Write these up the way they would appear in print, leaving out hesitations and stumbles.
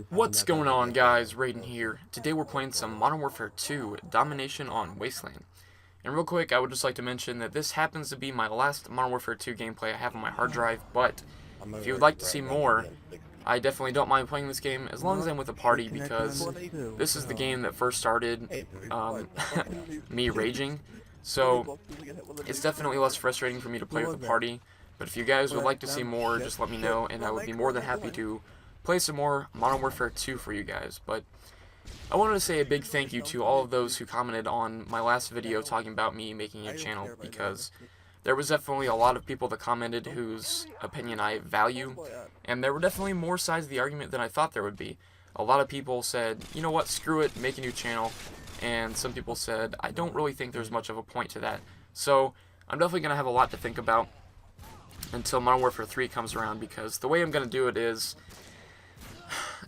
What's going on, guys? Raiden here. Today we're playing some Modern Warfare 2 Domination on Wasteland. And real quick, I would just like to mention that this happens to be my last Modern Warfare 2 gameplay I have on my hard drive, but if you would like to see more, I definitely don't mind playing this game as long as I'm with a party, because this is the game that first started me raging. So it's definitely less frustrating for me to play with a party. But if you guys would like to see more, just let me know, and I would be more than happy to play some more Modern Warfare 2 for you guys. But I wanted to say a big thank you to all of those who commented on my last video talking about me making a channel, because there was definitely a lot of people that commented whose opinion I value, and there were definitely more sides of the argument than I thought there would be. A lot of people said, you know what, screw it, make a new channel, and some people said, I don't really think there's much of a point to that. So I'm definitely going to have a lot to think about until Modern Warfare 3 comes around, because the way I'm going to do it is,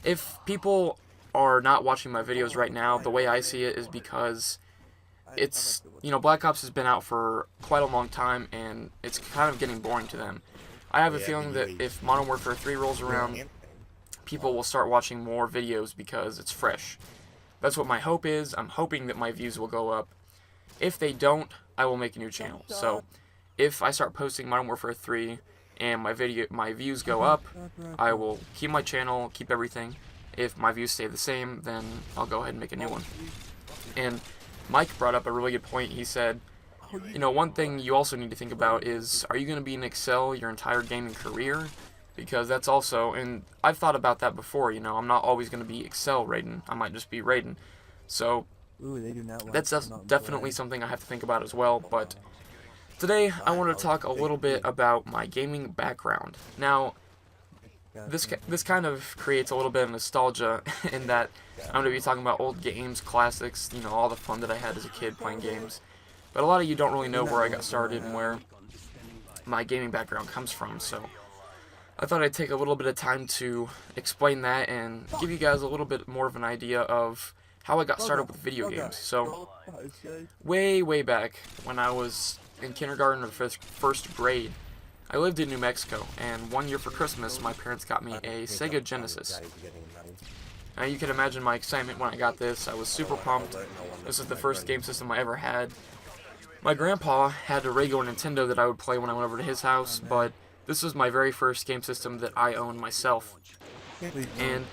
if people are not watching my videos right now, the way I see it is because it's, Black Ops has been out for quite a long time, and it's kind of getting boring to them. I have a feeling that if Modern Warfare 3 rolls around, people will start watching more videos because it's fresh. That's what my hope is. I'm hoping that my views will go up. If they don't, I will make a new channel. So if I start posting Modern Warfare 3 and my views go up, I will keep my channel, keep everything. If my views stay the same, then I'll go ahead and make a new one. And Mike brought up a really good point. He said, one thing you also need to think about is, are you going to be an Excel your entire gaming career? Because that's also, and I've thought about that before, I'm not always going to be Excel Raiden. I might just be Raiden. So that's definitely something I have to think about as well. But today I want to talk a little bit about my gaming background. Now, this kind of creates a little bit of nostalgia in that I'm going to be talking about old games, classics, all the fun that I had as a kid playing games. But a lot of you don't really know where I got started and where my gaming background comes from, so I thought I'd take a little bit of time to explain that and give you guys a little bit more of an idea of how I got started with video games. So, way back when I was in kindergarten or first grade, I lived in New Mexico, and one year for Christmas, my parents got me a Sega Genesis. Now you can imagine my excitement when I got this. I was super pumped. This is the first game system I ever had. My grandpa had a regular Nintendo that I would play when I went over to his house, but this was my very first game system that I owned myself. And,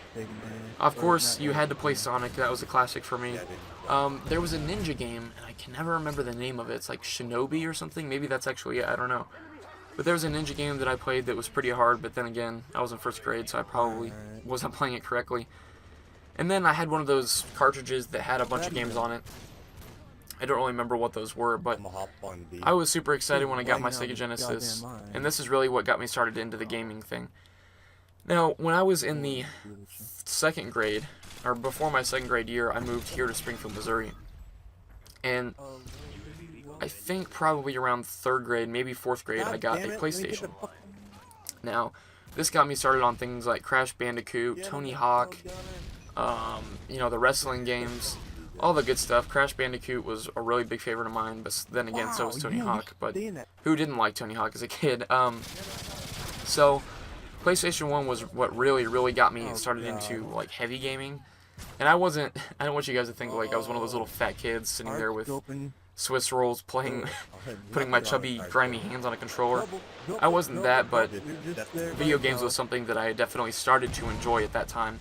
of course, you had to play Sonic. That was a classic for me. There was a ninja game, and I can never remember the name of it. It's like Shinobi or something. Maybe that's actually it. I don't know. But there was a ninja game that I played that was pretty hard, but then again, I was in first grade, so I probably wasn't playing it correctly. And then I had one of those cartridges that had a bunch of games on it. I don't really remember what those were, but I was super excited when I got my Sega Genesis, and this is really what got me started into the gaming thing. Now, when I was in the second grade, or before my second grade year, I moved here to Springfield, Missouri. And I think probably around third grade, maybe fourth grade, I got a PlayStation. Now, this got me started on things like Crash Bandicoot, Tony Hawk, the wrestling games, all the good stuff. Crash Bandicoot was a really big favorite of mine, but then again, so was Tony Hawk. But who didn't like Tony Hawk as a kid? So PlayStation 1 was what really got me started into, like, heavy gaming. And I don't want you guys to think, like, I was one of those little fat kids sitting there with Swiss rolls putting my chubby, grimy hands on a controller. I wasn't that, but video games was something that I definitely started to enjoy at that time.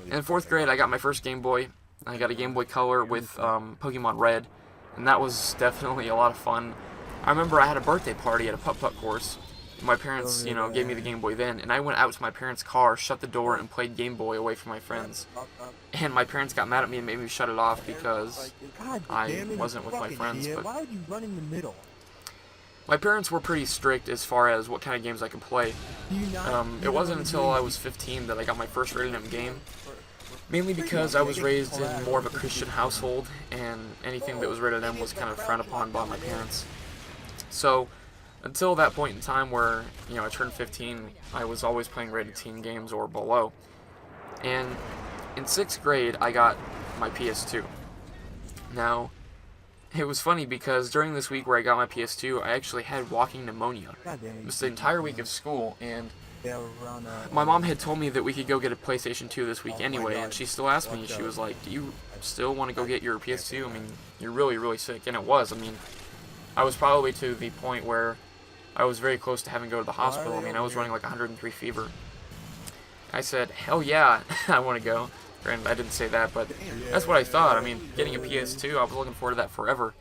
In fourth grade, I got my first Game Boy. I got a Game Boy Color with Pokemon Red, and that was definitely a lot of fun. I remember I had a birthday party at a putt-putt course. My parents, gave me the Game Boy then, and I went out to my parents' car, shut the door, and played Game Boy away from my friends. And my parents got mad at me and made me shut it off because I wasn't with my friends. But why would you run in the middle? My parents were pretty strict as far as what kind of games I could play. It wasn't until I was 15 that I got my first rated M game. Mainly because I was raised in more of a Christian household, and anything that was rated M was kind of frowned upon by my parents. So, until that point in time where, I turned 15, I was always playing rated teen games or below. And in 6th grade, I got my PS2. Now, it was funny because during this week where I got my PS2, I actually had walking pneumonia. It was the entire week of school, and my mom had told me that we could go get a PlayStation 2 this week anyway, and she still asked me, she was like, do you still want to go get your PS2? I mean, you're really, really sick. And it was. I mean, I was probably to the point where I was very close to having to go to the hospital. I mean, I was running like 103 fever. I said, hell yeah, I want to go. Granted, I didn't say that, but that's what I thought. I mean, getting a PS2, I was looking forward to that forever.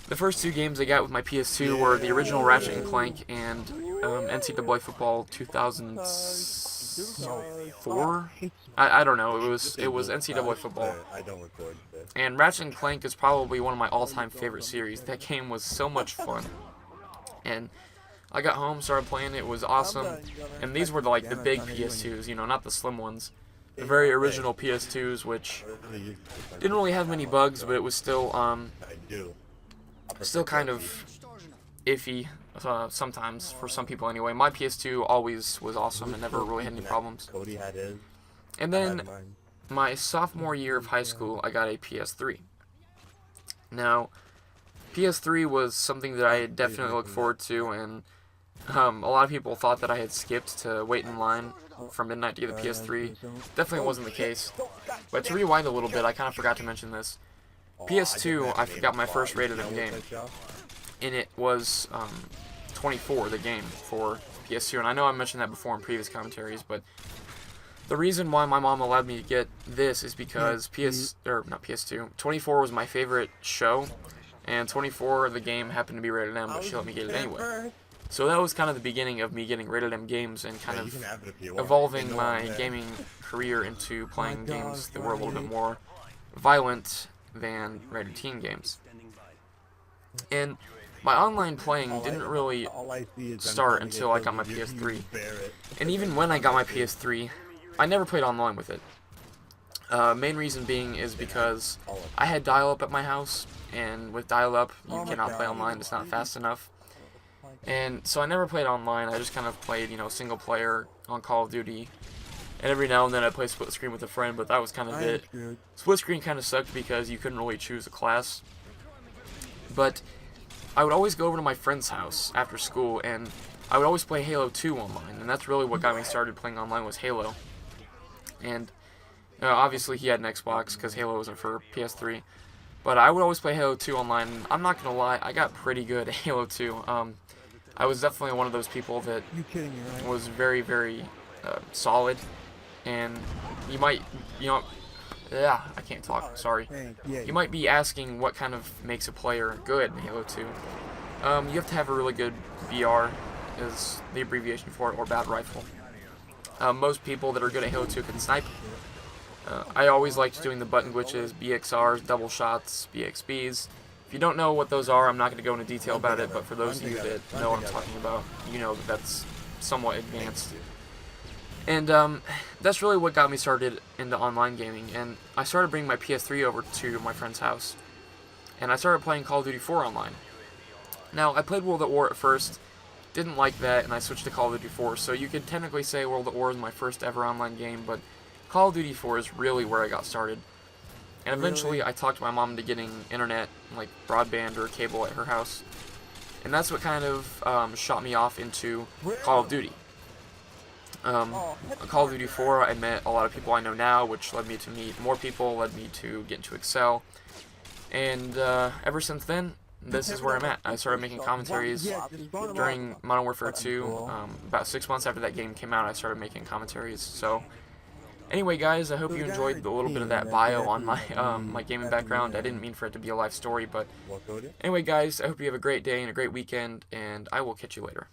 The first two games I got with my PS2 were the original Ratchet and Clank and NCAA Football 2004. I don't know. It was NCAA Football. And Ratchet and Clank is probably one of my all-time favorite series. That game was so much fun. And I got home, started playing. It was awesome. And these were the big PS2s, you know, not the slim ones. The very original PS2s, which didn't really have many bugs, but it was still kind of iffy sometimes, for some people anyway. My PS2 always was awesome and never really had any problems. And then, my sophomore year of high school, I got a PS3. Now, PS3 was something that I definitely looked forward to, and a lot of people thought that I had skipped to wait in line from midnight to get the PS3. Definitely wasn't the case. But to rewind a little bit, I kind of forgot to mention this. PS2, I forgot my first rated M game, and it was 24, the game for PS2. And I know I mentioned that before in previous commentaries, but the reason why my mom allowed me to get this is because 24 was my favorite show, and 24, the game, happened to be rated M, but she let me get it anyway. So that was kind of the beginning of me getting rated M games and kind of evolving my gaming career into playing games that were a little bit more violent than rated teen games. And my online playing didn't really start until I got my PS3. And even when I got my PS3, I never played online with it. Main reason being is because I had dial-up at my house, and with dial-up, you cannot play online, it's not fast enough. And so I never played online. I just kind of played, you know, single player on Call of Duty. And every now and then I play split screen with a friend, but that was kind of it. Split screen kind of sucked because you couldn't really choose a class. But I would always go over to my friend's house after school, and I would always play Halo 2 online. And that's really what got me started playing online, was Halo. And obviously he had an Xbox because Halo wasn't for PS3. But I would always play Halo 2 online. And I'm not going to lie, I got pretty good at Halo 2. I was definitely one of those people that was very, very solid. And you might, I can't talk, sorry. You might be asking what kind of makes a player good in Halo 2. You have to have a really good BR, is the abbreviation for it, or bad rifle. Most people that are good at Halo 2 can snipe. I always liked doing the button glitches, BXRs, double shots, BXBs. If you don't know what those are, I'm not going to go into detail about it, but for those of you that know what I'm talking about, you know that that's somewhat advanced. And that's really what got me started into online gaming, and I started bringing my PS3 over to my friend's house, and I started playing Call of Duty 4 online. Now, I played World at War at first, didn't like that, and I switched to Call of Duty 4, so you could technically say World at War is my first ever online game, but Call of Duty 4 is really where I got started. And eventually, I talked my mom into getting internet, like broadband or cable at her house, and that's what kind of shot me off into Call of Duty. Call of Duty 4, I met a lot of people I know now, which led me to meet more people, led me to get into Excel, and ever since then, this is where I'm at. I started making commentaries during Modern Warfare 2. About 6 months after that game came out, I started making commentaries. So, anyway, guys, I hope you enjoyed a little bit of that bio on my my gaming background. I didn't mean for it to be a life story, but anyway, guys, I hope you have a great day and a great weekend, and I will catch you later.